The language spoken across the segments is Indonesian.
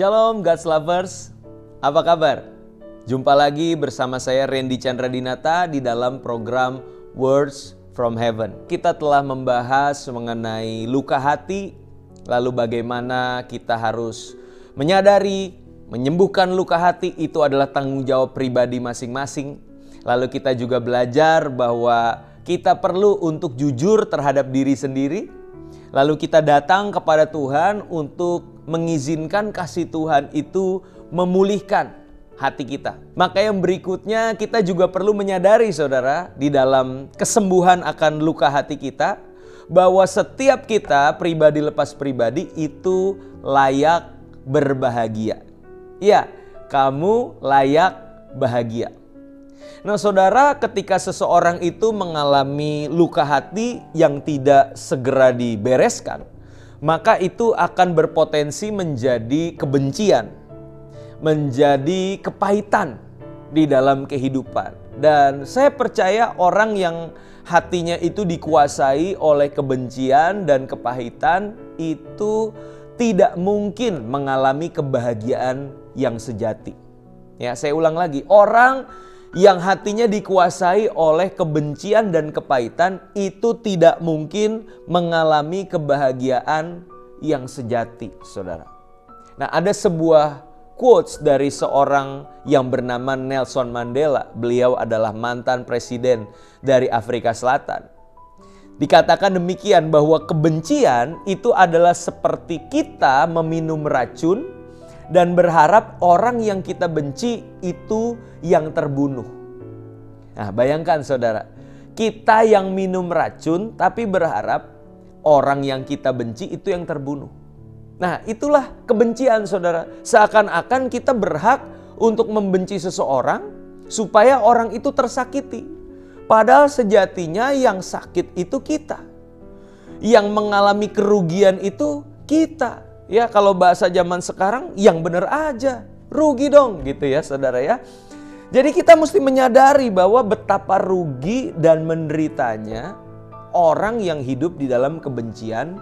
Shalom God's Lovers, apa kabar? Jumpa lagi bersama saya Randy Chandradinata di dalam program Words from Heaven. Kita telah membahas mengenai luka hati, lalu bagaimana kita harus menyadari, menyembuhkan luka hati itu adalah tanggung jawab pribadi masing-masing. Lalu kita juga belajar bahwa kita perlu untuk jujur terhadap diri sendiri. Lalu kita datang kepada Tuhan untuk mengizinkan kasih Tuhan itu memulihkan hati kita. Maka yang berikutnya kita juga perlu menyadari saudara, di dalam kesembuhan akan luka hati kita, bahwa setiap kita pribadi lepas pribadi itu layak berbahagia. Ya, kamu layak bahagia. Nah saudara, ketika seseorang itu mengalami luka hati yang tidak segera dibereskan, maka itu akan berpotensi menjadi kebencian, menjadi kepahitan di dalam kehidupan. Dan saya percaya orang yang hatinya itu dikuasai oleh kebencian dan kepahitan itu tidak mungkin mengalami kebahagiaan yang sejati. Ya, saya ulang lagi, orang yang hatinya dikuasai oleh kebencian dan kepahitan itu tidak mungkin mengalami kebahagiaan yang sejati, saudara. Nah, ada sebuah quotes dari seorang yang bernama Nelson Mandela. Beliau adalah mantan presiden dari Afrika Selatan. Dikatakan demikian bahwa kebencian itu adalah seperti kita meminum racun dan berharap orang yang kita benci itu yang terbunuh. Nah, bayangkan saudara, kita yang minum racun tapi berharap orang yang kita benci itu yang terbunuh. Nah, itulah kebencian saudara. Seakan-akan kita berhak untuk membenci seseorang supaya orang itu tersakiti. Padahal sejatinya yang sakit itu kita. Yang mengalami kerugian itu kita. Ya, kalau bahasa zaman sekarang yang benar aja. Rugi dong gitu ya saudara ya. Jadi kita mesti menyadari bahwa betapa rugi dan menderitanya orang yang hidup di dalam kebencian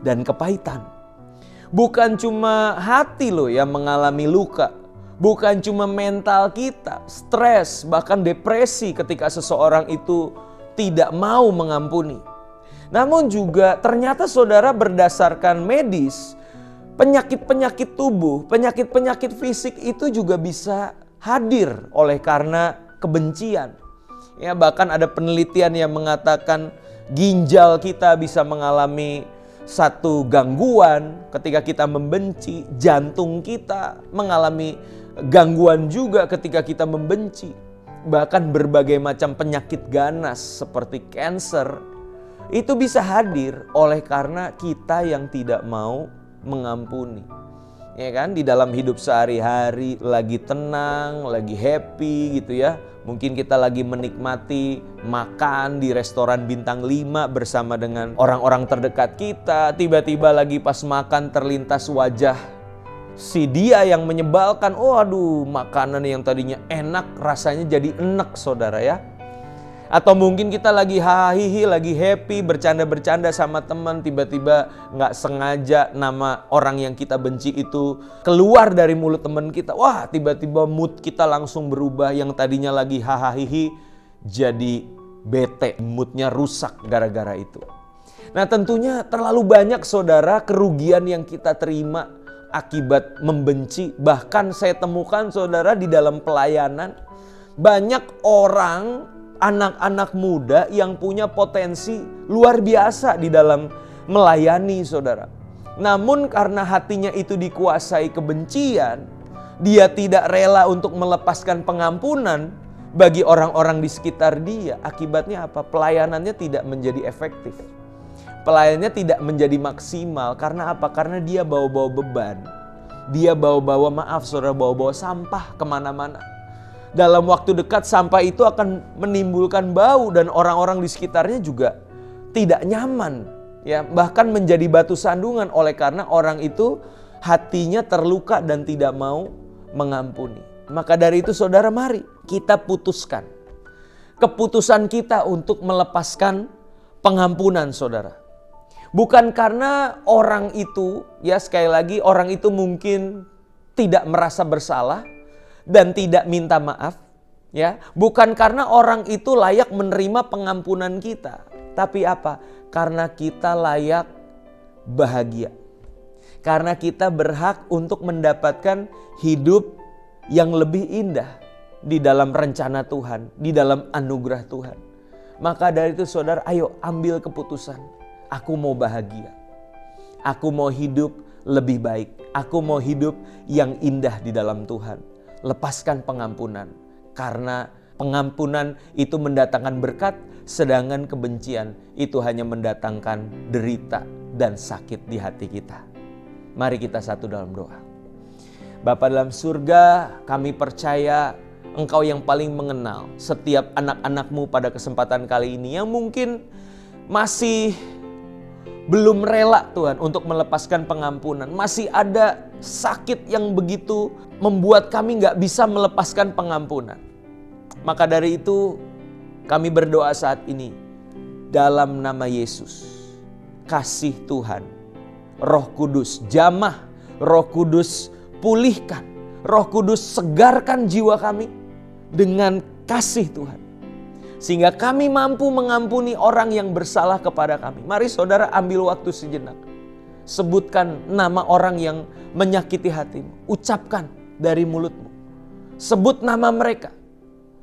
dan kepahitan. Bukan cuma hati loh yang mengalami luka. Bukan cuma mental kita, stres, bahkan depresi ketika seseorang itu tidak mau mengampuni. Namun juga ternyata saudara, berdasarkan medis, penyakit-penyakit tubuh, penyakit-penyakit fisik itu juga bisa hadir oleh karena kebencian. Ya, bahkan ada penelitian yang mengatakan ginjal kita bisa mengalami satu gangguan ketika kita membenci, jantung kita mengalami gangguan juga ketika kita membenci. Bahkan berbagai macam penyakit ganas seperti kanker itu bisa hadir oleh karena kita yang tidak mau mengampuni. Ya kan, di dalam hidup sehari-hari lagi tenang, lagi happy gitu ya. Mungkin kita lagi menikmati makan di restoran bintang 5 bersama dengan orang-orang terdekat kita. Tiba-tiba lagi pas makan terlintas wajah si dia yang menyebalkan. Oh aduh, makanan yang tadinya enak rasanya jadi enek saudara ya. Atau mungkin kita lagi hahihi, lagi happy, bercanda-bercanda sama teman, tiba-tiba nggak sengaja nama orang yang kita benci itu keluar dari mulut teman kita. Wah, tiba-tiba mood kita langsung berubah, yang tadinya lagi hahihi jadi bete, moodnya rusak gara-gara itu. Nah, tentunya terlalu banyak saudara kerugian yang kita terima akibat membenci. Bahkan saya temukan saudara di dalam pelayanan, banyak orang, anak-anak muda yang punya potensi luar biasa di dalam melayani saudara. Namun karena hatinya itu dikuasai kebencian, dia tidak rela untuk melepaskan pengampunan bagi orang-orang di sekitar dia. Akibatnya apa? Pelayanannya tidak menjadi efektif. Pelayanannya tidak menjadi maksimal. Karena apa? Karena dia bawa-bawa beban. Dia bawa-bawa, maaf saudara, bawa-bawa sampah kemana-mana. Dalam waktu dekat sampah itu akan menimbulkan bau dan orang-orang di sekitarnya juga tidak nyaman. Ya, bahkan menjadi batu sandungan oleh karena orang itu hatinya terluka dan tidak mau mengampuni. Maka dari itu saudara, mari kita putuskan keputusan kita untuk melepaskan pengampunan saudara. Bukan karena orang itu, ya sekali lagi, orang itu mungkin tidak merasa bersalah dan tidak minta maaf, ya, bukan karena orang itu layak menerima pengampunan kita, tapi apa? Karena kita layak bahagia. Karena kita berhak untuk mendapatkan hidup yang lebih indah di dalam rencana Tuhan, di dalam anugerah Tuhan. Maka dari itu saudara, ayo ambil keputusan. Aku mau bahagia. Aku mau hidup lebih baik. Aku mau hidup yang indah di dalam Tuhan. Lepaskan pengampunan. Karena pengampunan itu mendatangkan berkat, sedangkan kebencian itu hanya mendatangkan derita dan sakit di hati kita. Mari kita satu dalam doa. Bapa dalam surga, kami percaya Engkau yang paling mengenal setiap anak-anak-Mu pada kesempatan kali ini yang mungkin masih belum rela Tuhan untuk melepaskan pengampunan. Masih ada sakit yang begitu membuat kami gak bisa melepaskan pengampunan. Maka dari itu kami berdoa saat ini dalam nama Yesus. Kasih Tuhan, Roh Kudus jamah, Roh Kudus pulihkan, Roh Kudus segarkan jiwa kami dengan kasih Tuhan. Sehingga kami mampu mengampuni orang yang bersalah kepada kami. Mari saudara ambil waktu sejenak. Sebutkan nama orang yang menyakiti hatimu. Ucapkan dari mulutmu. Sebut nama mereka.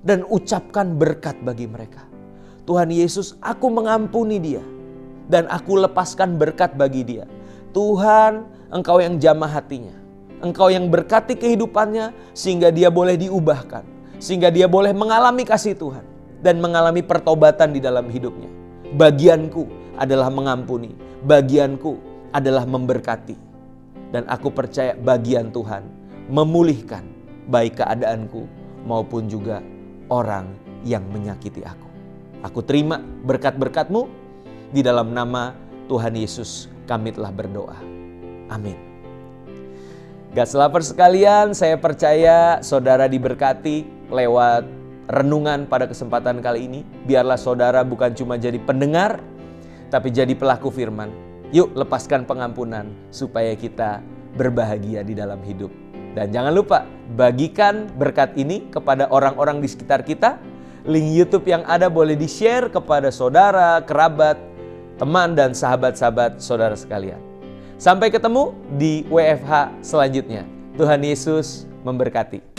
Dan ucapkan berkat bagi mereka. Tuhan Yesus, aku mengampuni dia. Dan aku lepaskan berkat bagi dia. Tuhan, Engkau yang jamah hatinya. Engkau yang berkati kehidupannya sehingga dia boleh diubahkan. Sehingga dia boleh mengalami kasih Tuhan dan mengalami pertobatan di dalam hidupnya. Bagianku adalah mengampuni. Bagianku adalah memberkati. Dan aku percaya bagian Tuhan memulihkan baik keadaanku maupun juga orang yang menyakiti aku. Aku terima berkat-berkat-Mu di dalam nama Tuhan Yesus kami telah berdoa. Amin. God's lovers sekalian, saya percaya saudara diberkati lewat renungan pada kesempatan kali ini. Biarlah saudara bukan cuma jadi pendengar, tapi jadi pelaku firman. Yuk lepaskan pengampunan supaya kita berbahagia di dalam hidup. Dan jangan lupa bagikan berkat ini kepada orang-orang di sekitar kita. Link YouTube yang ada boleh di-share kepada saudara, kerabat, teman, dan sahabat-sahabat saudara sekalian. Sampai ketemu di WFH selanjutnya. Tuhan Yesus memberkati.